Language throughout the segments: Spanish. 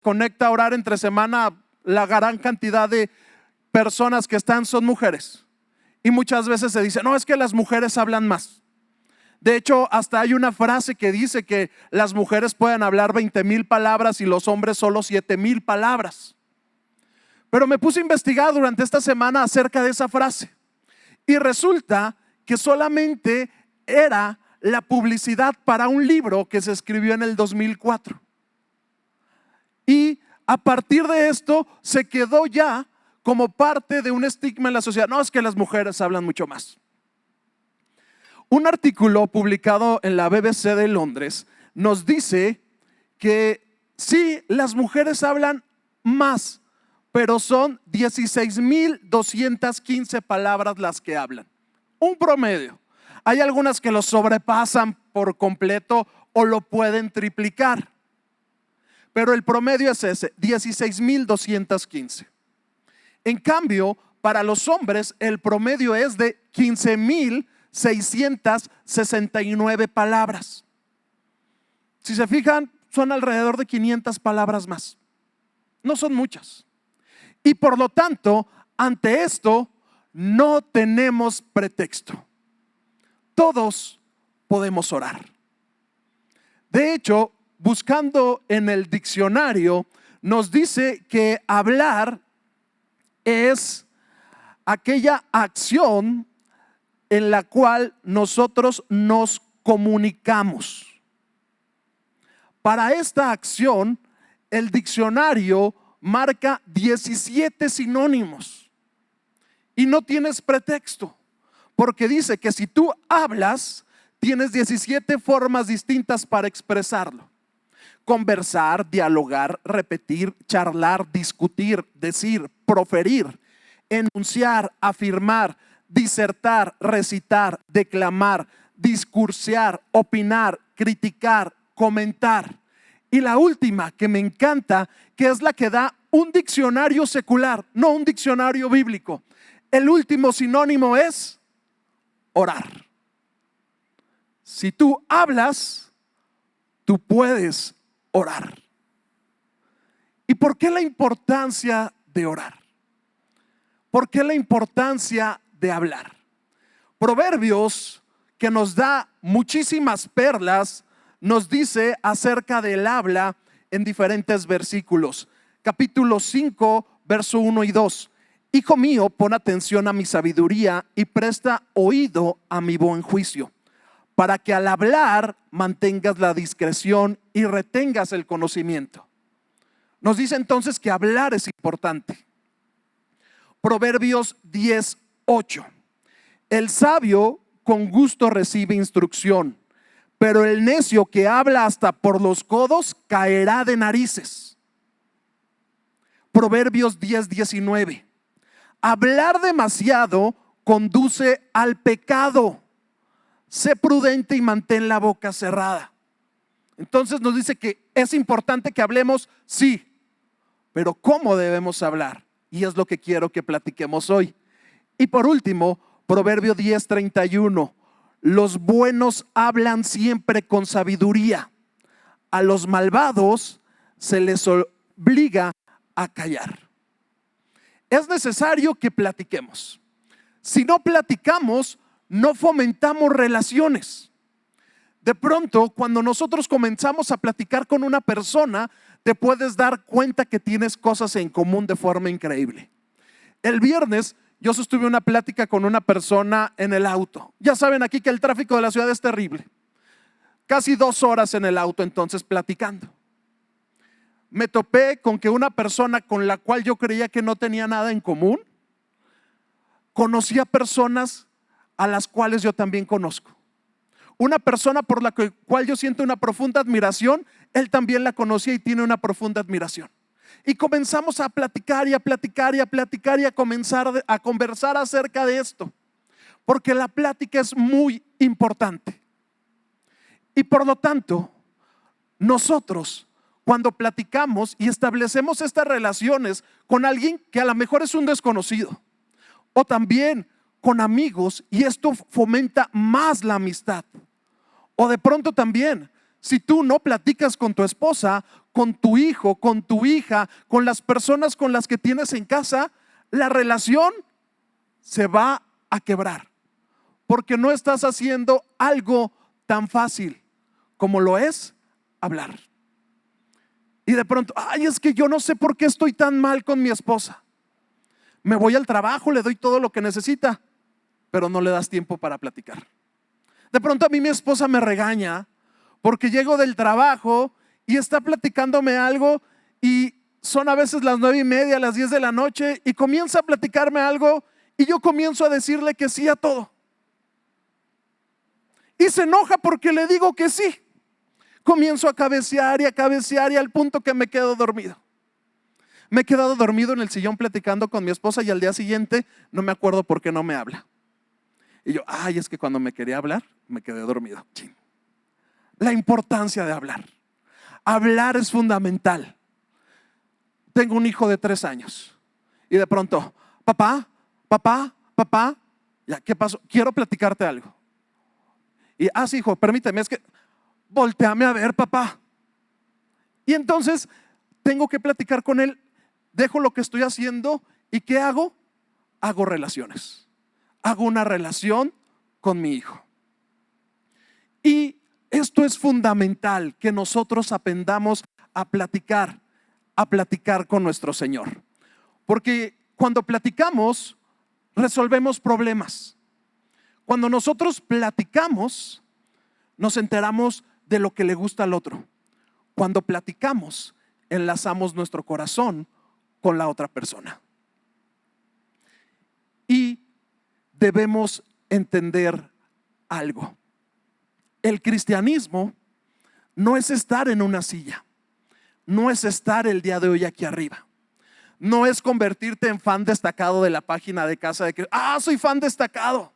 conecta a orar entre semana, la gran cantidad de personas que están son mujeres. Y muchas veces se dice, no, es que las mujeres hablan más. De hecho, hasta hay una frase que dice que las mujeres pueden hablar 20,000 palabras y los hombres solo 7,000 palabras. Pero me puse a investigar durante esta semana acerca de esa frase. Y resulta que solamente era la publicidad para un libro que se escribió en el 2004. Y a partir de esto se quedó ya como parte de un estigma en la sociedad. No, es que las mujeres hablan mucho más. Un artículo publicado en la BBC de Londres nos dice que sí, las mujeres hablan más, pero son 16,215 palabras las que hablan. Un promedio. Hay algunas que lo sobrepasan por completo o lo pueden triplicar. Pero el promedio es ese, 16,215. En cambio, para los hombres el promedio es de 15,669 palabras. Si se fijan, son alrededor de 500 palabras más. No son muchas. Y por lo tanto, ante esto, no tenemos pretexto. Todos podemos orar. De hecho, buscando en el diccionario, nos dice que hablar es aquella acción en la cual nosotros nos comunicamos. Para esta acción, el diccionario marca 17 sinónimos y no tienes pretexto, porque dice que si tú hablas, tienes 17 formas distintas para expresarlo. Conversar, dialogar, repetir, charlar, discutir, decir, proferir, enunciar, afirmar, disertar, recitar, declamar, discursear, opinar, criticar, comentar. Y la última que me encanta, que es la que da un diccionario secular, no un diccionario bíblico. El último sinónimo es orar. Si tú hablas, tú puedes orar. ¿Y por qué la importancia de orar? ¿Por qué la importancia de hablar? Proverbios, que nos da muchísimas perlas, nos dice acerca del habla en diferentes versículos. Capítulo 5, verso 1 y 2. Hijo mío, pon atención a mi sabiduría y presta oído a mi buen juicio, para que al hablar mantengas la discreción y retengas el conocimiento. Nos dice entonces que hablar es importante. Proverbios 10:8. El sabio con gusto recibe instrucción, pero el necio que habla hasta por los codos caerá de narices. Proverbios 10:19. Hablar demasiado conduce al pecado. Sé prudente y mantén la boca cerrada. Entonces nos dice que es importante que hablemos, sí, pero ¿cómo debemos hablar? Y es lo que quiero que platiquemos hoy. Y por último, Proverbio 10:31. Los buenos hablan siempre con sabiduría. A los malvados se les obliga a callar. Es necesario que platiquemos. Si no platicamos, no fomentamos relaciones. De pronto, cuando nosotros comenzamos a platicar con una persona, te puedes dar cuenta que tienes cosas en común de forma increíble. El viernes yo sostuve una plática con una persona en el auto. Ya saben aquí que el tráfico de la ciudad es terrible. Casi 2 horas en el auto entonces platicando. Me topé con que una persona con la cual yo creía que no tenía nada en común, conocía personas a las cuales yo también conozco. Una persona por la cual yo siento una profunda admiración, él también la conocía y tiene una profunda admiración. Y comenzamos a platicar y a platicar y a platicar y a comenzar a conversar acerca de esto, porque la plática es muy importante. Y por lo tanto, nosotros cuando platicamos y establecemos estas relaciones con alguien que a lo mejor es un desconocido, o también con amigos, y esto fomenta más la amistad. O de pronto también, Si tú no platicas con tu esposa, con tu hijo, con tu hija, con las personas con las que tienes en casa, la relación se va a quebrar. Porque no estás haciendo algo tan fácil como lo es hablar. Y de pronto, ay, es que yo no sé por qué estoy tan mal con mi esposa. Me voy al trabajo, le doy todo lo que necesita, pero no le das tiempo para platicar. De pronto a mí mi esposa me regaña porque llego del trabajo y está platicándome algo y son a veces las 9:30, las 10 de la noche y comienza a platicarme algo y yo comienzo a decirle que sí a todo. Y se enoja porque le digo que sí. Comienzo a cabecear y al punto que me quedo dormido. Me he quedado dormido en el sillón platicando con mi esposa y al día siguiente no me acuerdo por qué no me habla. Y yo, ay, es que cuando me quería hablar me quedé dormido. La importancia de hablar. Hablar es fundamental. Tengo un hijo de 3 años y de pronto, papá, ya, ¿qué pasó? Quiero platicarte algo. Y, sí, hijo, permíteme, es que volteame a ver, papá. Y entonces tengo que platicar con él, dejo lo que estoy haciendo y ¿qué hago? Hago relaciones. Hago una relación con mi hijo. Y esto es fundamental, que nosotros aprendamos a platicar con nuestro Señor. Porque cuando platicamos, resolvemos problemas. Cuando nosotros platicamos, nos enteramos de lo que le gusta al otro. Cuando platicamos, enlazamos nuestro corazón con la otra persona. Y debemos entender algo. El cristianismo no es estar en una silla, no es estar el día de hoy aquí arriba, no es convertirte en fan destacado de la página de Casa de Cristo. Soy fan destacado.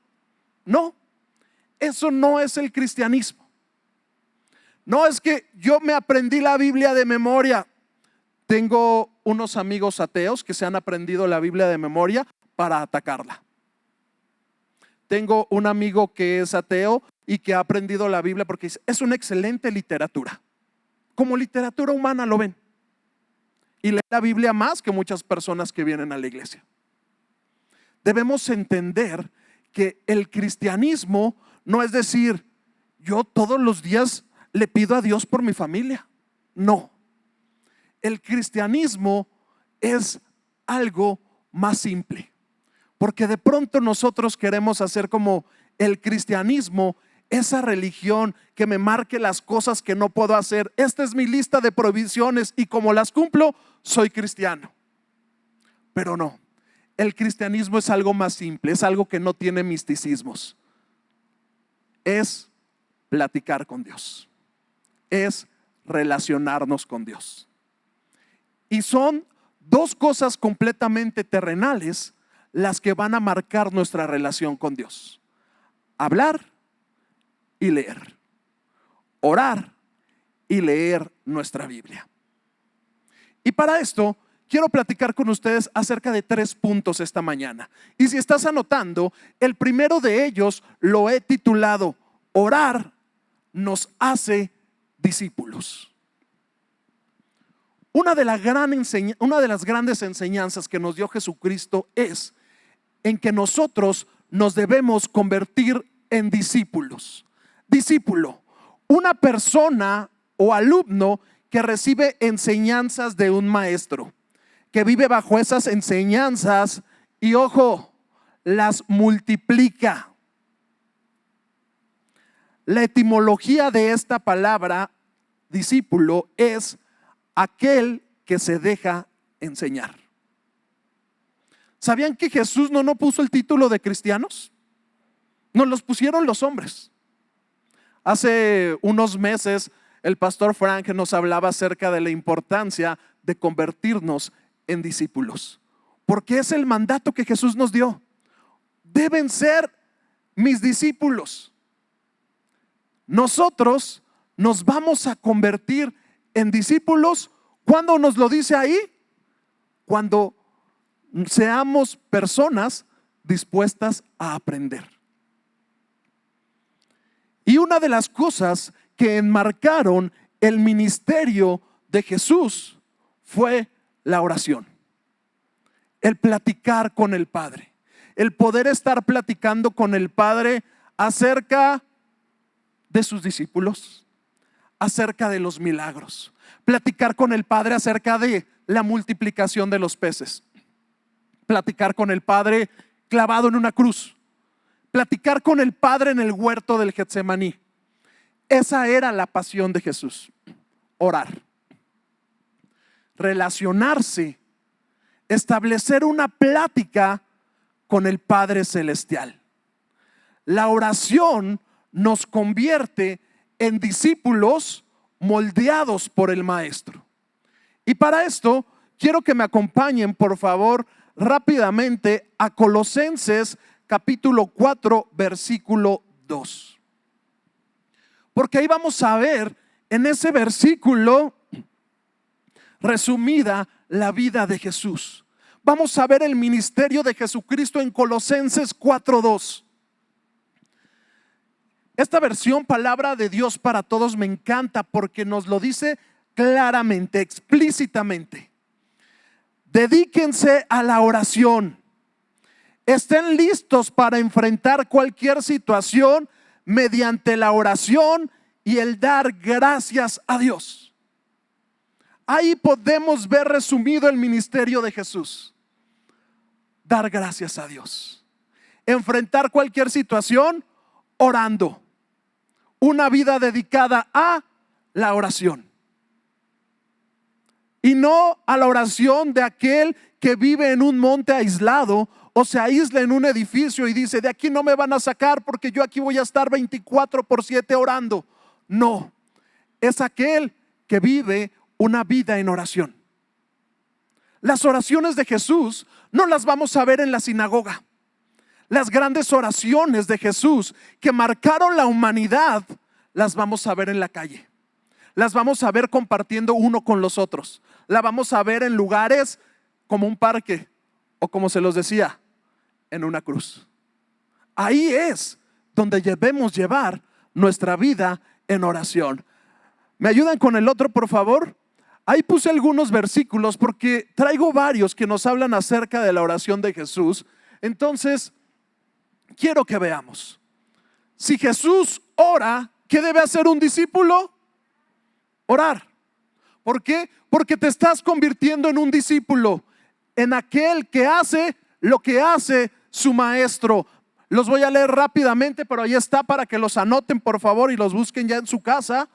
No, eso no es el cristianismo. No es que yo me aprendí la Biblia de memoria. Tengo unos amigos ateos que se han aprendido la Biblia de memoria para atacarla. Tengo un amigo que es ateo y que ha aprendido la Biblia porque es una excelente literatura. Como literatura humana lo ven. Y lee la Biblia más que muchas personas que vienen a la iglesia. Debemos entender que el cristianismo no es decir, yo todos los días le pido a Dios por mi familia. No. El cristianismo es algo más simple. Porque de pronto nosotros queremos hacer como el cristianismo, esa religión que me marque las cosas que no puedo hacer. Esta es mi lista de provisiones y como las cumplo, soy cristiano. Pero no, el cristianismo es algo más simple, es algo que no tiene misticismos. Es platicar con Dios, es relacionarnos con Dios. Y son dos cosas completamente terrenales las que van a marcar nuestra relación con Dios: hablar y leer, orar y leer nuestra Biblia. Y para esto quiero platicar con ustedes acerca de 3 puntos esta mañana. Y si estás anotando, el primero de ellos lo he titulado: orar nos hace discípulos. Una de las grandes enseñanzas que nos dio Jesucristo es en que nosotros nos debemos convertir en discípulos. Discípulo, una persona o alumno que recibe enseñanzas de un maestro, que vive bajo esas enseñanzas y, ojo, las multiplica. La etimología de esta palabra discípulo es aquel que se deja enseñar. ¿Sabían que Jesús no puso el título de cristianos? Nos los pusieron los hombres. Hace unos meses el pastor Frank nos hablaba acerca de la importancia de convertirnos en discípulos, porque es el mandato que Jesús nos dio. Deben ser mis discípulos. Nosotros nos vamos a convertir en discípulos. ¿Cuándo nos lo dice ahí? Cuando seamos personas dispuestas a aprender. Y una de las cosas que enmarcaron el ministerio de Jesús fue la oración, el platicar con el Padre, el poder estar platicando con el Padre acerca de sus discípulos, acerca de los milagros, platicar con el Padre acerca de la multiplicación de los peces, platicar con el Padre clavado en una cruz, platicar con el Padre en el huerto del Getsemaní. Esa era la pasión de Jesús, orar, relacionarse, establecer una plática con el Padre Celestial. La oración nos convierte en discípulos moldeados por el Maestro. Y para esto quiero que me acompañen, por favor, rápidamente a Colosenses capítulo 4, versículo 2. Porque ahí vamos a ver en ese versículo resumida la vida de Jesús. Vamos a ver el ministerio de Jesucristo en Colosenses 4:2. Esta versión, palabra de Dios para todos, me encanta porque nos lo dice claramente, explícitamente. Dedíquense a la oración. Estén listos para enfrentar cualquier situación mediante la oración y el dar gracias a Dios. Ahí podemos ver resumido el ministerio de Jesús. Dar gracias a Dios. Enfrentar cualquier situación orando. Una vida dedicada a la oración. Y no a la oración de aquel que vive en un monte aislado o se aísla en un edificio y dice: de aquí no me van a sacar porque yo aquí voy a estar 24/7 orando. No, es aquel que vive una vida en oración. Las oraciones de Jesús no las vamos a ver en la sinagoga. Las grandes oraciones de Jesús que marcaron la humanidad las vamos a ver en la calle. Las vamos a ver compartiendo uno con los otros. La vamos a ver en lugares como un parque o, como se los decía, en una cruz. Ahí es donde debemos llevar nuestra vida en oración. ¿Me ayudan con el otro, por favor? Ahí puse algunos versículos porque traigo varios que nos hablan acerca de la oración de Jesús. Entonces, quiero que veamos. Si Jesús ora, ¿qué debe hacer un discípulo? Orar. ¿Por qué? Porque te estás convirtiendo en un discípulo, en aquel que hace lo que hace su maestro. Los voy a leer rápidamente, pero ahí está para que los anoten, por favor, y los busquen ya en su casa.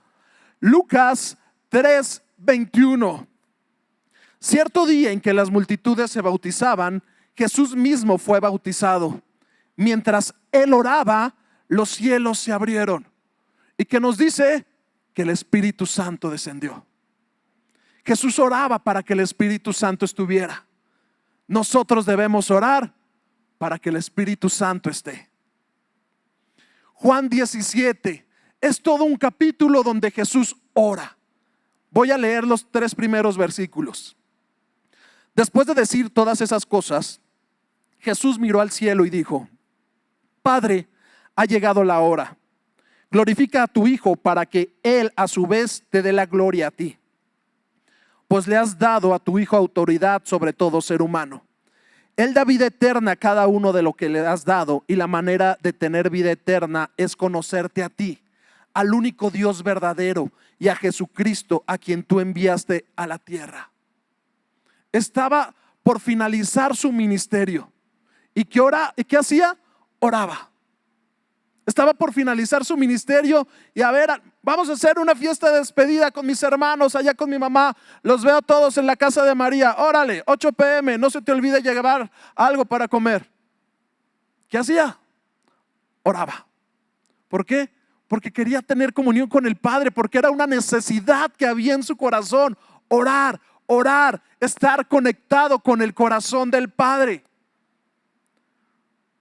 Lucas 3:21. Cierto día en que las multitudes se bautizaban, Jesús mismo fue bautizado. Mientras él oraba, los cielos se abrieron. ¿Y qué nos dice? Que el Espíritu Santo descendió. Jesús oraba para que el Espíritu Santo estuviera. Nosotros debemos orar para que el Espíritu Santo esté. Juan 17 es todo un capítulo donde Jesús ora. Voy a leer los 3 primeros versículos. Después de decir todas esas cosas, Jesús miró al cielo y dijo: Padre, ha llegado la hora. Glorifica a tu Hijo para que Él a su vez te dé la gloria a ti. Pues le has dado a tu Hijo autoridad sobre todo ser humano. Él da vida eterna a cada uno de lo que le has dado, y la manera de tener vida eterna es conocerte a ti, al único Dios verdadero, y a Jesucristo, a quien tú enviaste a la tierra. Estaba por finalizar su ministerio. ¿Y qué hacía? Oraba. Estaba por finalizar su ministerio y a ver, vamos a hacer una fiesta de despedida con mis hermanos, allá con mi mamá. Los veo todos en la casa de María. Órale, 8 p.m, no se te olvide llevar algo para comer. ¿Qué hacía? Oraba. ¿Por qué? Porque quería tener comunión con el Padre, porque era una necesidad que había en su corazón. Orar, estar conectado con el corazón del Padre.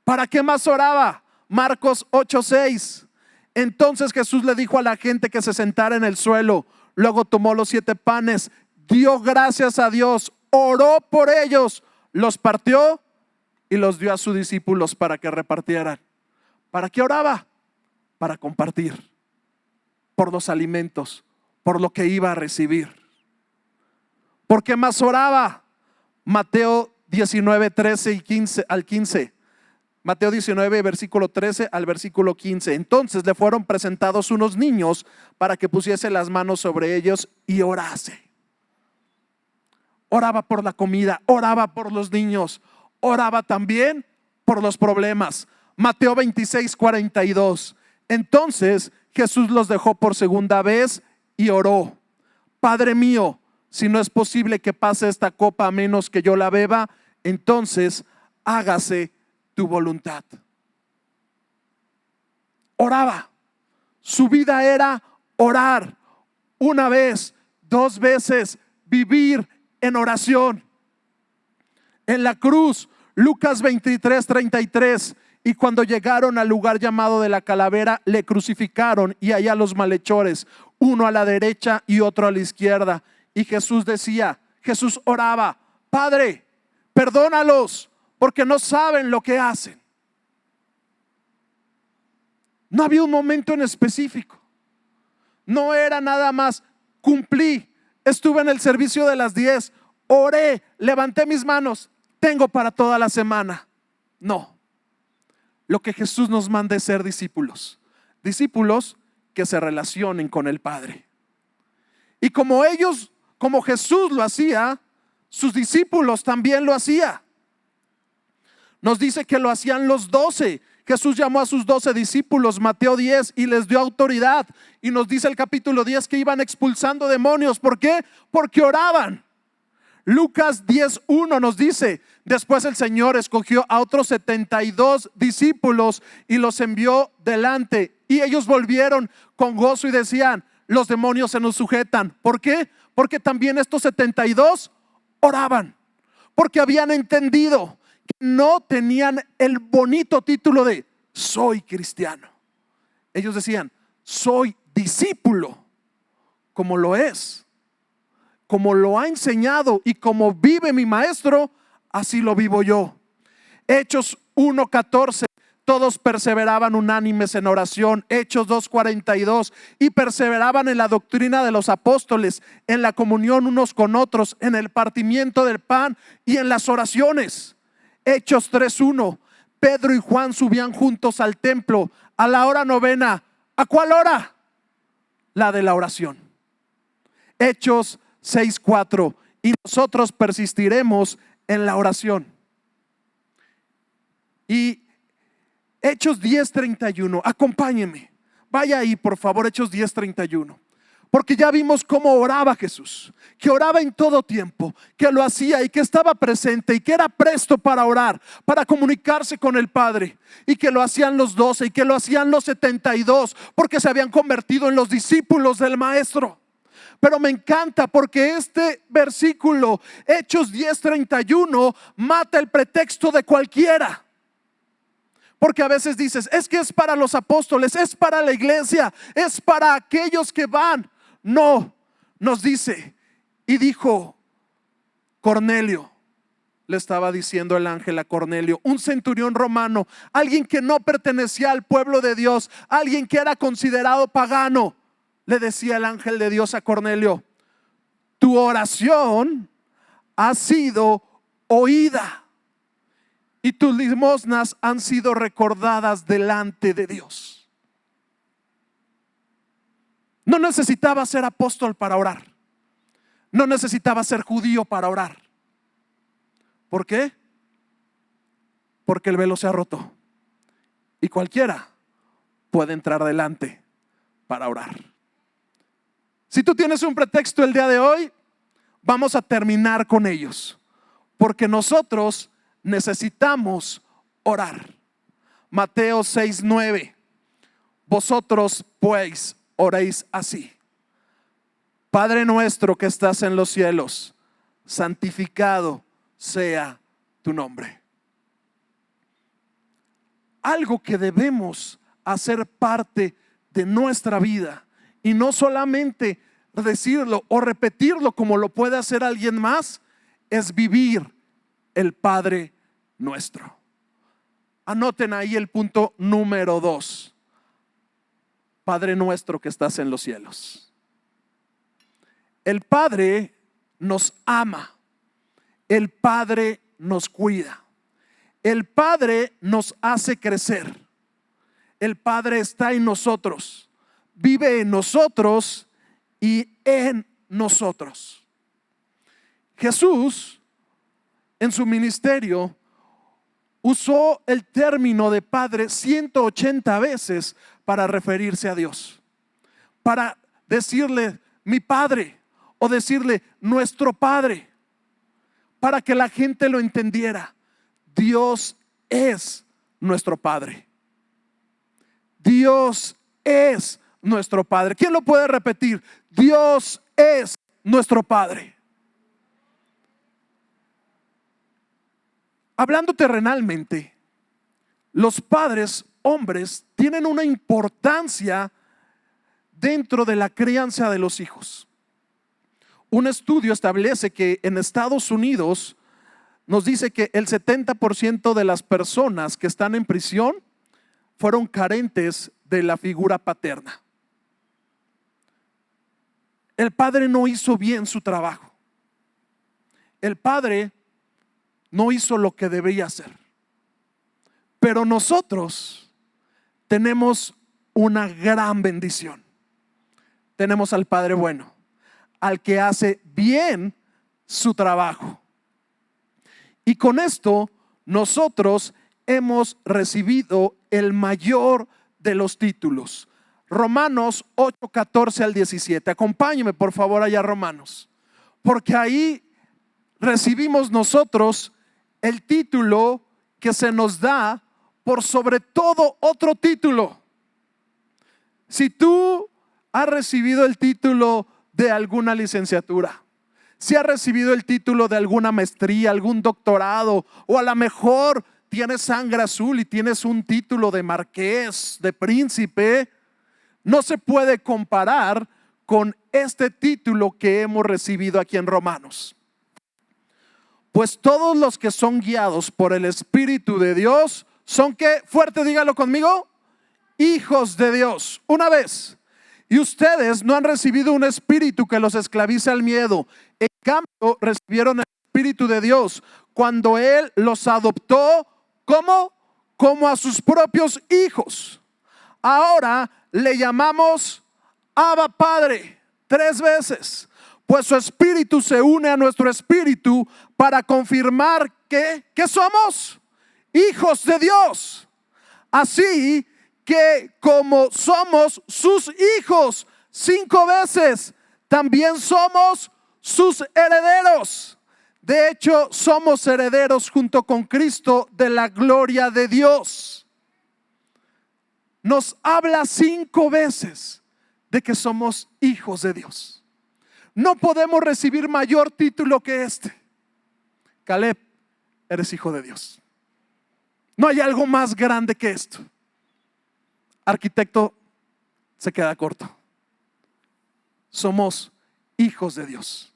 ¿Para qué más oraba? Marcos 8:6. Entonces Jesús le dijo a la gente que se sentara en el suelo. Luego tomó los 7 panes, dio gracias a Dios, oró por ellos, los partió y los dio a sus discípulos para que repartieran. ¿Para qué oraba? Para compartir. por los alimentos, por lo que iba a recibir. ¿Por qué más oraba? Mateo 19, 13 y 15 al 15. Mateo 19, versículo 13 al versículo 15. Entonces le fueron presentados unos niños para que pusiese las manos sobre ellos y orase. Oraba por la comida, oraba por los niños, oraba también por los problemas. Mateo 26, 42. Entonces Jesús los dejó por segunda vez y oró: Padre mío, si no es posible que pase esta copa a menos que yo la beba, entonces hágase tu voluntad. Oraba. Su vida era orar. Una vez, dos veces, vivir en oración. En la cruz, Lucas 23, 33. Y cuando llegaron al lugar llamado de la calavera, le crucificaron y allá los malhechores, uno a la derecha y otro a la izquierda. Y Jesús decía, Jesús oraba: Padre, perdónalos, porque no saben lo que hacen. No había un momento en específico. No era nada más: cumplí, estuve en el servicio de las 10, oré, levanté mis manos, tengo para toda la semana. No. Lo que Jesús nos manda es ser discípulos. Discípulos que se relacionen con el Padre. Y como Jesús lo hacía, sus discípulos también lo hacían. Nos dice que lo hacían los 12. Jesús llamó a sus 12 discípulos, Mateo 10, y les dio autoridad. Y nos dice el capítulo 10 que iban expulsando demonios. ¿Por qué? Porque oraban. Lucas 10:1 nos dice: después el Señor escogió a otros 72 discípulos y los envió delante. Y ellos volvieron con gozo y decían: los demonios se nos sujetan. ¿Por qué? Porque también estos 72 oraban. Porque habían entendido que no tenían el bonito título de soy cristiano. Ellos decían: soy discípulo, como lo es, como lo ha enseñado y como vive mi maestro, así lo vivo yo. Hechos 1:14. Todos perseveraban unánimes en oración. Hechos 2:42. Y perseveraban en la doctrina de los apóstoles, en la comunión unos con otros, en el partimiento del pan y en las oraciones. Hechos 3:1. Pedro y Juan subían juntos al templo a la hora novena. ¿A cuál hora? La de la oración. Hechos 6:4. Y nosotros persistiremos en la oración. Y Hechos 10:31. Acompáñenme, vaya ahí por favor. Hechos 10:31. Porque ya vimos cómo oraba Jesús, que oraba en todo tiempo, que lo hacía y que estaba presente y que era presto para orar, para comunicarse con el Padre, y que lo hacían los 12 y que lo hacían los 72, porque se habían convertido en los discípulos del Maestro. Pero me encanta porque este versículo, Hechos 10:31, mata el pretexto de cualquiera. Porque a veces dices: es que es para los apóstoles, es para la iglesia, es para aquellos que van. No, nos dice: y dijo Cornelio, le estaba diciendo el ángel a Cornelio, un centurión romano, alguien que no pertenecía al pueblo de Dios, alguien que era considerado pagano. Le decía el ángel de Dios a Cornelio: tu oración ha sido oída y tus limosnas han sido recordadas delante de Dios. No necesitaba ser apóstol para orar. No necesitaba ser judío para orar. ¿Por qué? Porque el velo se ha roto y cualquiera puede entrar delante para orar. Si tú tienes un pretexto el día de hoy, vamos a terminar con ellos, porque nosotros necesitamos orar. Mateo 6:9. Vosotros pues oréis así: Padre nuestro que estás en los cielos, santificado sea tu nombre. Algo que debemos hacer parte de nuestra vida, y no solamente decirlo o repetirlo como lo puede hacer alguien más, es vivir el Padre nuestro. Anoten ahí el punto número 2. Padre nuestro que estás en los cielos. El Padre nos ama. El Padre nos cuida. El Padre nos hace crecer. El Padre está en nosotros, vive en nosotros y en nosotros. Jesús, en su ministerio, usó el término de Padre 180 veces para referirse a Dios, para decirle mi Padre o decirle nuestro Padre, para que la gente lo entendiera. Dios es nuestro Padre. Dios es nuestro Padre. ¿Quién lo puede repetir? Dios es nuestro Padre. Hablando terrenalmente, los padres hombres tienen una importancia dentro de la crianza de los hijos. Un estudio establece que en Estados Unidos nos dice que el 70% de las personas que están en prisión fueron carentes de la figura paterna. El padre no hizo bien su trabajo. El padre no hizo lo que debía hacer. Pero nosotros tenemos una gran bendición. Tenemos al Padre bueno, al que hace bien su trabajo. Y con esto nosotros hemos recibido el mayor de los títulos. Romanos 8, 14 al 17. Acompáñeme por favor allá a Romanos, porque ahí recibimos nosotros el título que se nos da por sobre todo otro título. Si tú has recibido el título de alguna licenciatura, si has recibido el título de alguna maestría, algún doctorado, o a lo mejor tienes sangre azul y tienes un título de marqués, de príncipe, no se puede comparar con este título que hemos recibido aquí en Romanos. Pues todos los que son guiados por el Espíritu de Dios son, ¿qué? Fuerte, dígalo conmigo, hijos de Dios. Una vez. Y ustedes no han recibido un espíritu que los esclavice al miedo. En cambio, recibieron el Espíritu de Dios cuando Él los adoptó. ¿Cómo? Como a sus propios hijos. Ahora le llamamos Abba Padre 3 veces. Pues su espíritu se une a nuestro espíritu para confirmar que somos hijos de Dios. Así que como somos sus hijos 5 veces, también somos sus herederos. De hecho, somos herederos junto con Cristo de la gloria de Dios. Nos habla 5 veces de que somos hijos de Dios. No podemos recibir mayor título que este. Caleb, eres hijo de Dios. No hay algo más grande que esto. Arquitecto, se queda corto. Somos hijos de Dios.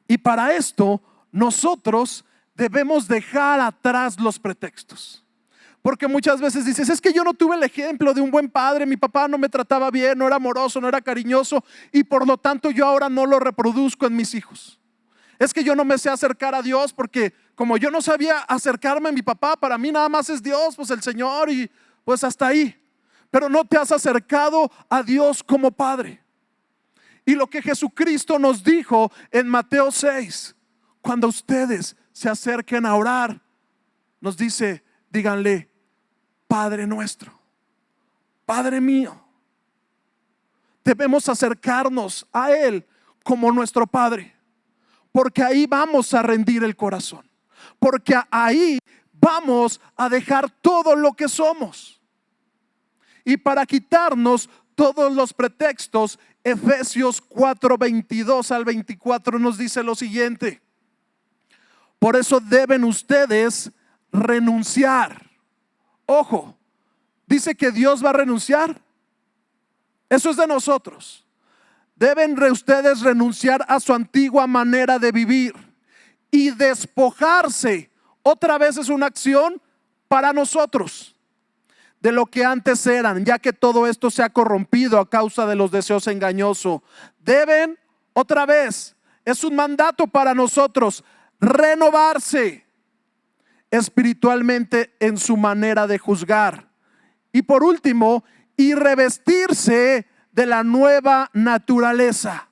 Y para esto nosotros debemos dejar atrás los pretextos. Porque muchas veces dices, es que yo no tuve el ejemplo de un buen padre, mi papá no me trataba bien, no era amoroso, no era cariñoso, y por lo tanto yo ahora no lo reproduzco en mis hijos. Es que yo no me sé acercar a Dios porque como yo no sabía acercarme a mi papá, para mí nada más es Dios, pues el Señor, y pues hasta ahí. Pero no te has acercado a Dios como Padre. Y lo que Jesucristo nos dijo en Mateo 6, cuando ustedes se acerquen a orar, nos dice, díganle, Padre nuestro, Padre mío. Debemos acercarnos a Él como nuestro Padre, porque ahí vamos a rendir el corazón, porque ahí vamos a dejar todo lo que somos. Y para quitarnos todos los pretextos, Efesios 4, 22 al 24 nos dice lo siguiente: por eso deben ustedes renunciar. Ojo, dice que Dios va a renunciar. Eso es de nosotros. Deben ustedes renunciar a su antigua manera de vivir y despojarse. Otra vez es una acción para nosotros. de lo que antes eran, ya que todo esto se ha corrompido a causa de los deseos engañosos. Deben, otra vez, es un mandato para nosotros, renovarse espiritualmente en su manera de juzgar. Y por último, y revestirse de la nueva naturaleza.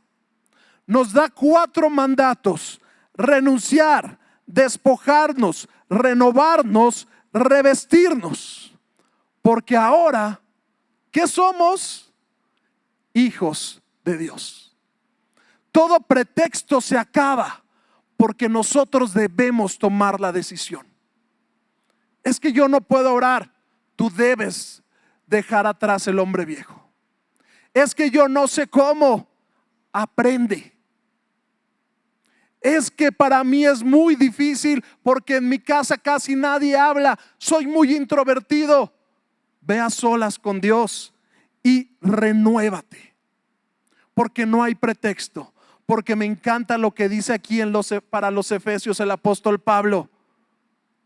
Nos da 4 mandatos: renunciar, despojarnos, renovarnos, revestirnos. Porque ahora, ¿qué somos? Hijos de Dios. Todo pretexto se acaba porque nosotros debemos tomar la decisión. Es que yo no puedo orar. Tú debes dejar atrás el hombre viejo. Es que yo no sé cómo. Aprende. Es que para mí es muy difícil porque en mi casa casi nadie habla. Soy muy introvertido. Ve a solas con Dios y renuévate. Porque no hay pretexto. Porque me encanta lo que dice aquí para los Efesios el apóstol Pablo.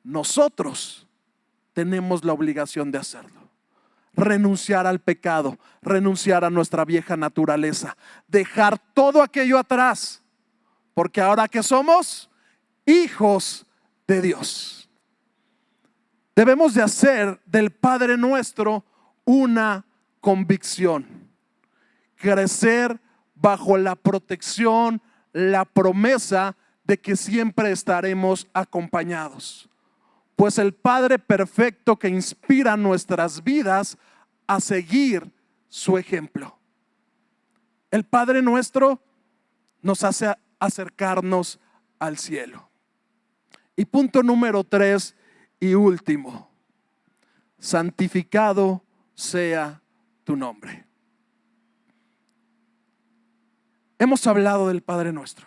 Nosotros tenemos la obligación de hacerlo. Renunciar al pecado, renunciar a nuestra vieja naturaleza, dejar todo aquello atrás, porque ahora que somos hijos de Dios, debemos de hacer del Padre Nuestro una convicción, crecer bajo la protección, la promesa de que siempre estaremos acompañados. Pues el Padre perfecto que inspira nuestras vidas a seguir su ejemplo. El Padre Nuestro nos hace acercarnos al cielo. Y punto número 3 y último: santificado sea tu nombre. Hemos hablado del Padre Nuestro,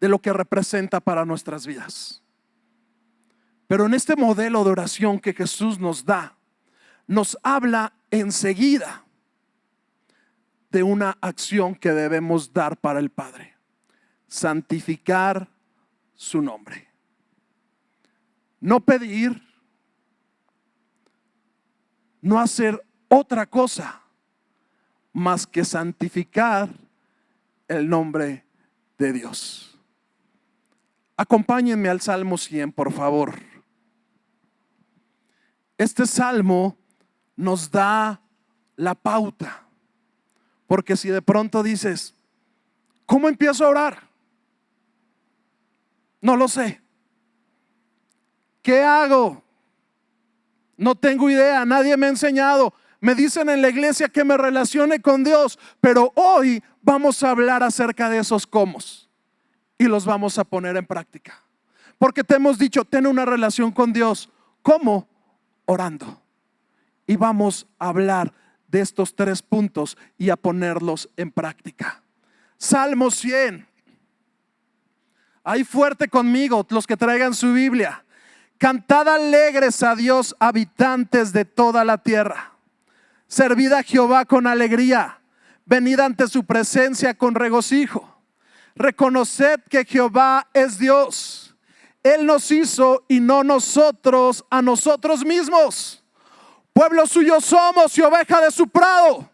de lo que representa para nuestras vidas. Pero en este modelo de oración que Jesús nos da, nos habla enseguida de una acción que debemos dar para el Padre: santificar su nombre. No pedir, no hacer otra cosa más que santificar el nombre de Dios. Acompáñenme al Salmo 100, por favor. Este salmo nos da la pauta, porque si de pronto dices, ¿cómo empiezo a orar? No lo sé. ¿Qué hago? No tengo idea, nadie me ha enseñado. Me dicen en la iglesia que me relacione con Dios, pero hoy vamos a hablar acerca de esos cómo y los vamos a poner en práctica. Porque te hemos dicho, ten una relación con Dios. ¿Cómo? Orando. Y vamos a hablar de estos 3 puntos y a ponerlos en práctica. Salmo 100. Ahí fuerte conmigo, los que traigan su Biblia. Cantad alegres a Dios, habitantes de toda la tierra. Servid a Jehová con alegría. Venid ante su presencia con regocijo. Reconoced que Jehová es Dios. Él nos hizo y no nosotros a nosotros mismos. Pueblo suyo somos y oveja de su prado.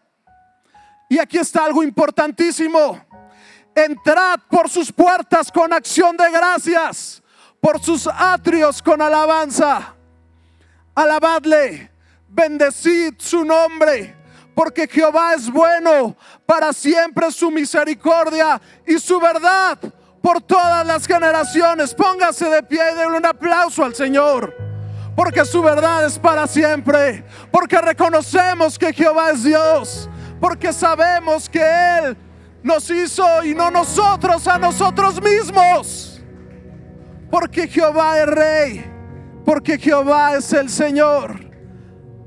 Y aquí está algo importantísimo: entrad por sus puertas con acción de gracias, por sus atrios con alabanza. Alabadle, bendecid su nombre, porque Jehová es bueno, para siempre su misericordia y su verdad por todas las generaciones. Póngase de pie y denle un aplauso al Señor, porque su verdad es para siempre, porque reconocemos que Jehová es Dios, porque sabemos que Él nos hizo y no nosotros a nosotros mismos, porque Jehová es Rey, porque Jehová es el Señor.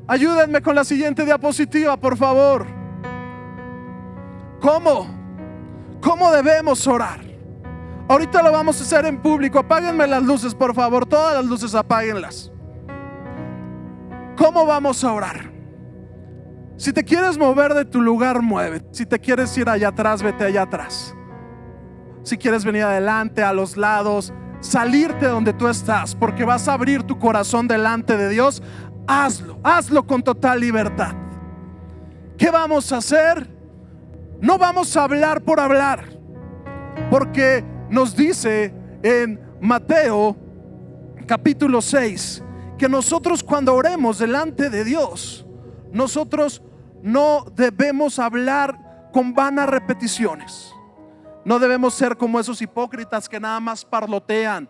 Ayúdenme con la siguiente diapositiva, por favor. ¿Cómo debemos orar? Ahorita lo vamos a hacer en público. Apáguenme las luces, por favor. Todas las luces apáguenlas. ¿Cómo vamos a orar? Si te quieres mover de tu lugar, muévete. Si te quieres ir allá atrás, vete allá atrás. Si quieres venir adelante, a los lados, salirte donde tú estás, porque vas a abrir tu corazón delante de Dios hazlo con total libertad. ¿Qué vamos a hacer? No vamos a hablar por hablar, porque nos dice en Mateo capítulo 6 que nosotros cuando oremos delante de Dios, nosotros no debemos hablar con vanas repeticiones. No debemos ser como esos hipócritas que nada más parlotean.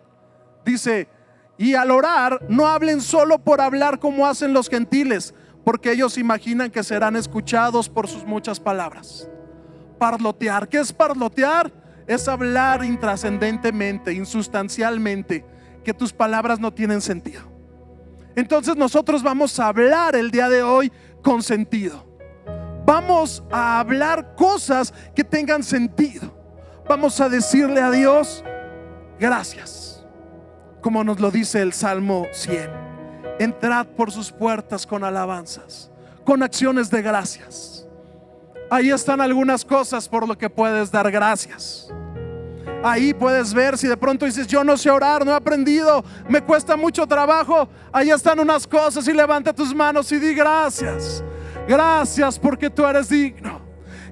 Dice, y al orar no hablen solo por hablar como hacen los gentiles, porque ellos imaginan que serán escuchados por sus muchas palabras. Parlotear. ¿Qué es parlotear? Es hablar intrascendentemente, insustancialmente, que tus palabras no tienen sentido. Entonces nosotros vamos a hablar el día de hoy con sentido. Vamos a hablar cosas que tengan sentido. Vamos a decirle a Dios gracias, como nos lo dice el Salmo 100. Entrad por sus puertas con alabanzas, con acciones de gracias. Ahí están algunas cosas por lo que puedes dar gracias. Ahí puedes ver si de pronto dices, yo no sé orar, no he aprendido, me cuesta mucho trabajo. Ahí están unas cosas y levanta tus manos y di gracias. Gracias porque tú eres digno.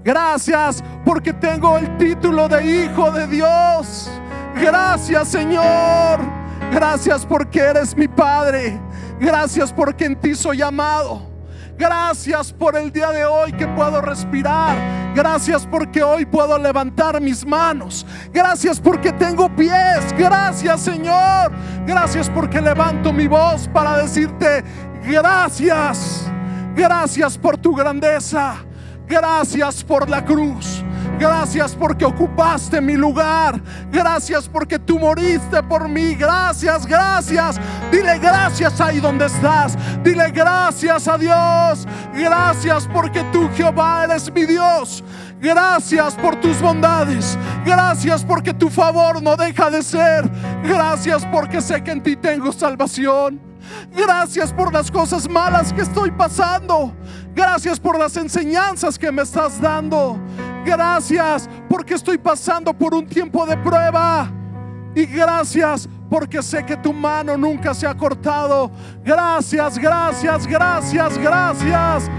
Gracias porque tengo el título de hijo de Dios. Gracias, Señor. Gracias porque eres mi Padre. Gracias porque en ti soy amado. Gracias por el día de hoy que puedo respirar. Gracias porque hoy puedo levantar mis manos. Gracias porque tengo pies. Gracias, Señor. Gracias porque levanto mi voz para decirte gracias. Gracias por tu grandeza. Gracias por la cruz. Gracias porque ocupaste mi lugar. Gracias porque tú moriste por mí. Gracias, gracias. Dile gracias ahí donde estás. Dile gracias a Dios. Gracias porque tú, Jehová, eres mi Dios. Gracias por tus bondades. Gracias porque tu favor no deja de ser. Gracias porque sé que en ti tengo salvación. Gracias por las cosas malas que estoy pasando. Gracias por las enseñanzas que me estás dando. Gracias porque estoy pasando por un tiempo de prueba. Y gracias porque sé que tu mano nunca se ha cortado. Gracias, gracias, gracias, gracias.